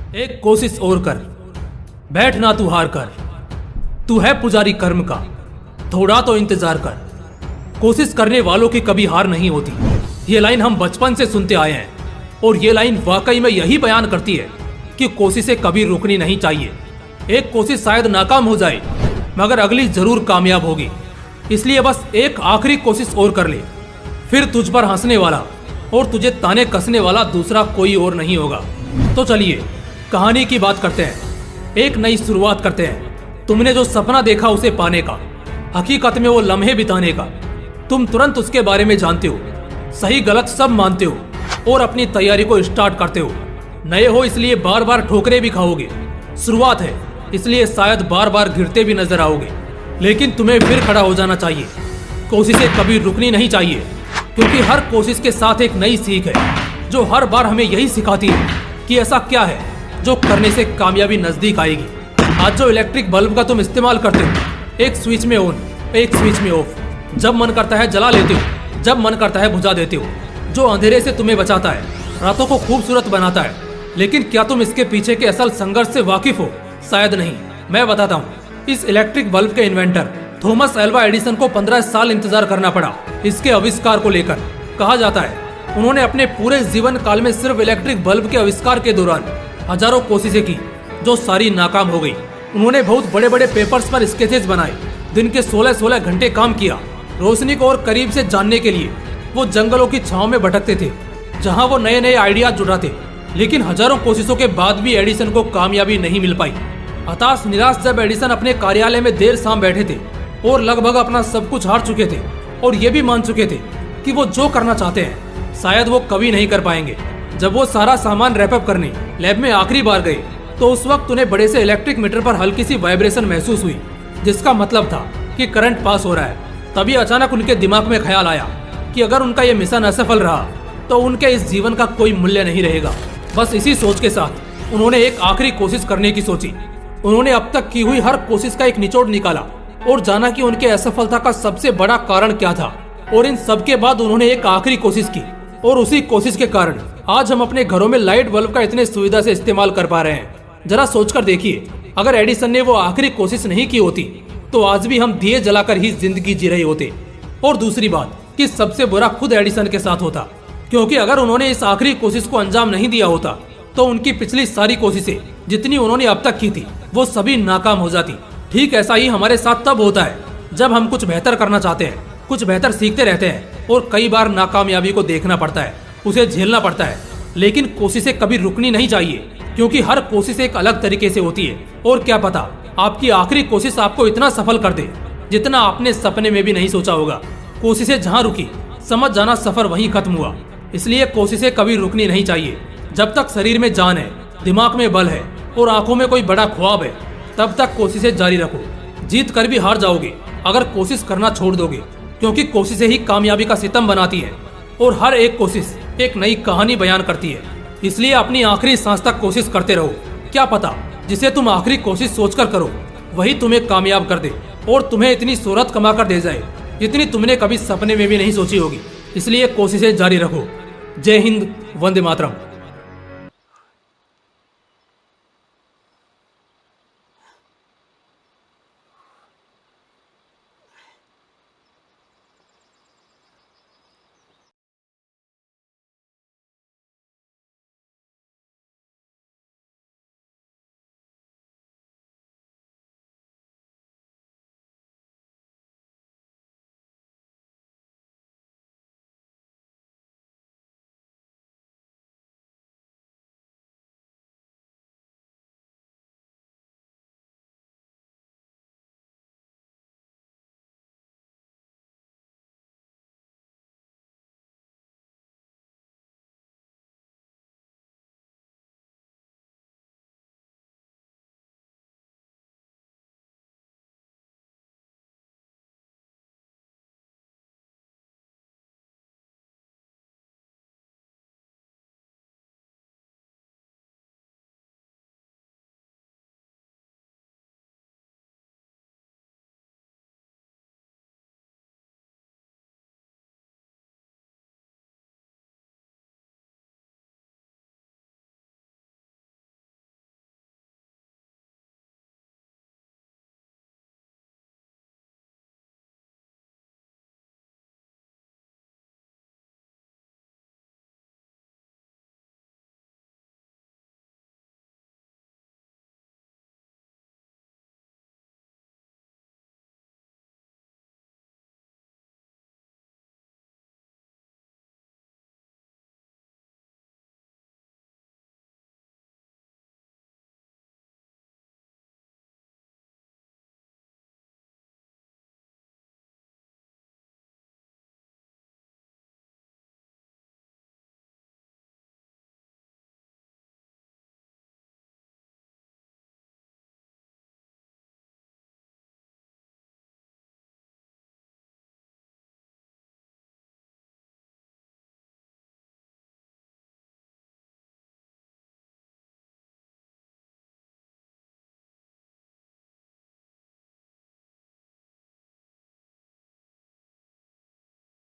एक कोशिश और कर, बैठ ना तू हार कर। तू है पुजारी कर्म का, थोड़ा तो इंतजार कर। कोशिश करने वालों की कभी हार नहीं होती। ये लाइन हम बचपन से सुनते आए हैं और ये लाइन वाकई में यही बयान करती है कि कोशिशें कभी रुकनी नहीं चाहिए। एक कोशिश शायद नाकाम हो जाए मगर अगली जरूर कामयाब होगी। इसलिए बस एक आखिरी कोशिश और कर ले, फिर तुझ पर हंसने वाला और तुझे ताने कसने वाला दूसरा कोई और नहीं होगा। तो चलिए कहानी की बात करते हैं, एक नई शुरुआत करते हैं। तुमने जो सपना देखा उसे पाने का, हकीकत में वो लम्हे बिताने का, तुम तुरंत उसके बारे में जानते हो, सही गलत सब मानते हो और अपनी तैयारी को स्टार्ट करते हो। नए हो इसलिए बार बार ठोकरे भी खाओगे, शुरुआत है इसलिए शायद बार बार गिरते भी नजर आओगे, लेकिन तुम्हें फिर खड़ा हो जाना चाहिए। कोशिशें कभी रुकनी नहीं चाहिए, क्योंकि हर कोशिश के साथ एक नई सीख है जो हर बार हमें यही सिखाती है कि ऐसा क्या है जो करने से कामयाबी नजदीक आएगी। आज जो इलेक्ट्रिक बल्ब का तुम इस्तेमाल करते हो, एक स्विच में ऑन एक स्विच में ऑफ, जब मन करता है जला लेते हो, जब मन करता है बुझा देते हो, जो अंधेरे से तुम्हें बचाता है, रातों को खूबसूरत बनाता है। लेकिन क्या तुम इसके पीछे के असल संघर्ष से वाकिफ हो? शायद नहीं। मैं बताता हूँ। इस इलेक्ट्रिक बल्ब के इन्वेंटर थॉमस अल्वा एडिसन को 15 साल इंतजार करना पड़ा इसके आविष्कार को लेकर। कहा जाता है उन्होंने अपने पूरे जीवन काल में सिर्फ इलेक्ट्रिक बल्ब के आविष्कार के दौरान हजारों कोशिशें की जो सारी नाकाम हो गई। उन्होंने बहुत बड़े बड़े पेपर्स पर स्केचेस बनाए, दिन के 16-16 घंटे काम किया। रोशनी को और करीब से जानने के लिए वो जंगलों की छांव में भटकते थे जहां वो नए नए आइडिया जुटाते। लेकिन हजारों कोशिशों के बाद भी एडिसन को कामयाबी नहीं मिल पाई। हताश निराश जब एडिसन अपने कार्यालय में देर शाम बैठे थे और लगभग अपना सब कुछ हार चुके थे और ये भी मान चुके थे कि वो जो करना चाहते हैं शायद वो कभी नहीं कर पाएंगे, जब वो सारा सामान रैपअप करने लैब में आखिरी बार गए तो उस वक्त उन्हें बड़े से इलेक्ट्रिक मीटर पर हल्की सी वाइब्रेशन महसूस हुई, जिसका मतलब था कि करंट पास हो रहा है। तभी अचानक उनके दिमाग में ख्याल आया कि अगर उनका ये मिशन असफल रहा तो उनके इस जीवन का कोई मूल्य नहीं रहेगा। बस इसी सोच के साथ उन्होंने एक आखिरी कोशिश करने की सोची। उन्होंने अब तक की हुई हर कोशिश का एक निचोड़ निकाला और जाना कि उनके असफलता का सबसे बड़ा कारण क्या था। और इन सब के बाद उन्होंने एक आखिरी कोशिश की और उसी कोशिश के कारण आज हम अपने घरों में लाइट बल्ब का इतने सुविधा से इस्तेमाल कर पा रहे हैं। जरा सोचकर देखिए, अगर एडिसन ने वो आखिरी कोशिश नहीं की होती तो आज भी हम दिए जलाकर ही जिंदगी जी रहे होते। और दूसरी बात कि सबसे बुरा खुद एडिसन के साथ होता, क्योंकि अगर उन्होंने इस आखिरी कोशिश को अंजाम नहीं दिया होता तो उनकी पिछली सारी कोशिशें जितनी उन्होंने अब तक की थी वो सभी नाकाम हो जाती। ठीक ऐसा ही हमारे साथ तब होता है जब हम कुछ बेहतर करना चाहते हैं, कुछ बेहतर सीखते रहते हैं और कई बार नाकामयाबी को देखना पड़ता है, उसे झेलना पड़ता है। लेकिन कोशिशें कभी रुकनी नहीं चाहिए, क्योंकि हर कोशिश एक अलग तरीके से होती है। और क्या पता आपकी आखिरी कोशिश आपको इतना सफल कर दे जितना आपने सपने में भी नहीं सोचा होगा। कोशिशें जहाँ रुकी समझ जाना सफर वहीं खत्म हुआ। इसलिए कोशिशें कभी रुकनी नहीं चाहिए। जब तक शरीर में जान है, दिमाग में बल है और आंखों में कोई बड़ा ख्वाब है, तब तक कोशिशें जारी रखो। जीत कर भी हार जाओगे अगर कोशिश करना छोड़ दोगे, क्योंकि कोशिशें ही कामयाबी का सितम बनाती है और हर एक कोशिश एक नई कहानी बयान करती है। इसलिए अपनी आखिरी सांस तक कोशिश करते रहो। क्या पता जिसे तुम आखिरी कोशिश सोचकर करो वही तुम्हें कामयाब कर दे और तुम्हें इतनी शोहरत कमा कर दे जाए जितनी तुमने कभी सपने में भी नहीं सोची होगी। इसलिए कोशिशें जारी रखो। जय हिंद, वंदे मातरम।